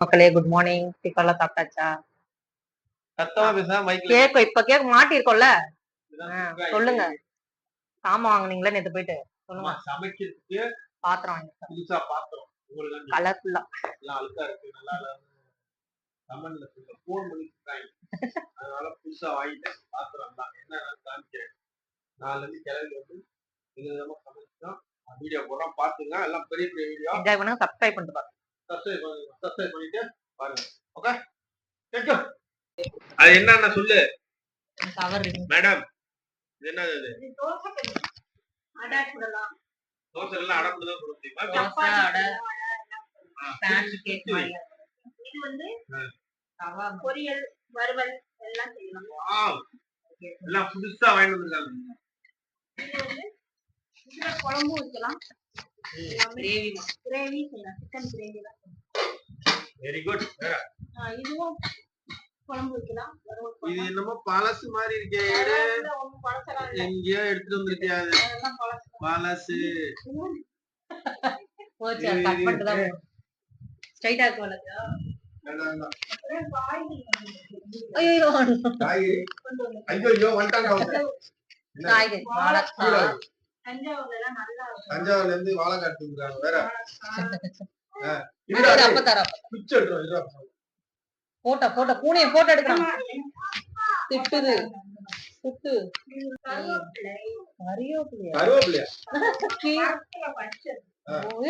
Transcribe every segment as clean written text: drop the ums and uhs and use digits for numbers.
மக்களே good morning. டிஃபன்லாம் சாப்பிட்டாச்சா? Cake இப்ப கேக் மாட்டிருக்கோம்ல. சொல்லுங்க. சாமான் வாங்குனீங்களா நேத்து போயிட்டு? சொல்லுங்க. சமைக்கிறதுக்கு பாத்திரம் வாங்கிட்டேன். புதுசா பாத்திரம். உங்களுக்கு கலர்ஃபுல்லா. எல்லாம் அழுக்கா இருக்கு. நல்லா இல்ல. கமெண்ட்ல சொல்லுங்க. ஃபோன் பண்ணி சொல்றாங்க. அதனால புதுசா வாங்கிட்டேன். பாத்திரம் தான். என்னன்னு காமிக்கிறேன். நாளைல இருந்து கிளம்பி வந்து விதவிதமா சமைச்சோம். வீடியோ போடுறோம் பாத்துங்க. எல்லாம் பெரிய பெரிய வீடியோ. என்ஜாய் பண்ணுங்க. சப்ஸ்கிரைப் பண்ணிட்டு பாருங்க. சப்ஸ்கிரைப் பண்ணிட்டு பாருங்க. ஓகே? Thank you. அது என்னன்னா சொல்லு. Cover madam. இது என்னது இது? இது தோசை கறி. அடை சுடலாம். தோசை எல்லாம் அடை கூட தான் போட முடியுமா? தோசை அடை. பேன் கேக் மாதிரி. இது வந்து தவா பொரியல், வறுவல் எல்லாம் செய்யலாம். வாவ். எல்லாம் புதுசா வாங்கி வந்திருக்காங்க. இது வந்து இதுல குழம்பு வைக்கலாம். கிரேவி செய்யலாம். சிக்கன் கிரேவி தான். Very good. இதுவும் குழம்பு வைக்கலாம். இது என்னமோ பழசு மாதிரி இருக்கே. எங்கேயோ எடுத்துட்டு வந்திருக்கியாது. பழசு. போச்சு கட் பண்ணிட்டு தான் ஸ்ட்ரைட்டா இருக்கு வலது. ஐயோ ஐயோ வந்துட்டாங்க. காய்கறி வாழைக்காய். தஞ்சாவூர்ல இருந்து வாழைக்காய் எடுத்துருக்காங்க வேற. அப்ப தர பிச்சை எடுறோம். போட்டோ பூனைய போட்டோ எடுக்கிறான். திட்டுது திட்டு. கருவேப்பிலையா?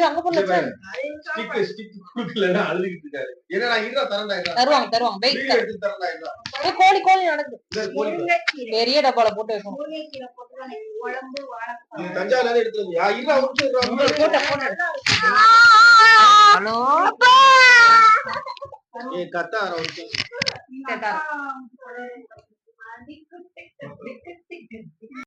அங்க போல ஸ்டிக் குடுக்கலன்னா அழுதுகிட்டு இருக்காரு. என்னடா இதா தரண்டா தருவாங்க வெயிட் எடுத்து தரண்டா. கோழி நடக்குது. பெரிய டப்பால போட்டு வைக்கணும். தஞ்சாவூர்ல இருந்து எடுத்து வந்தியா? இதா ஹலோ கத்தார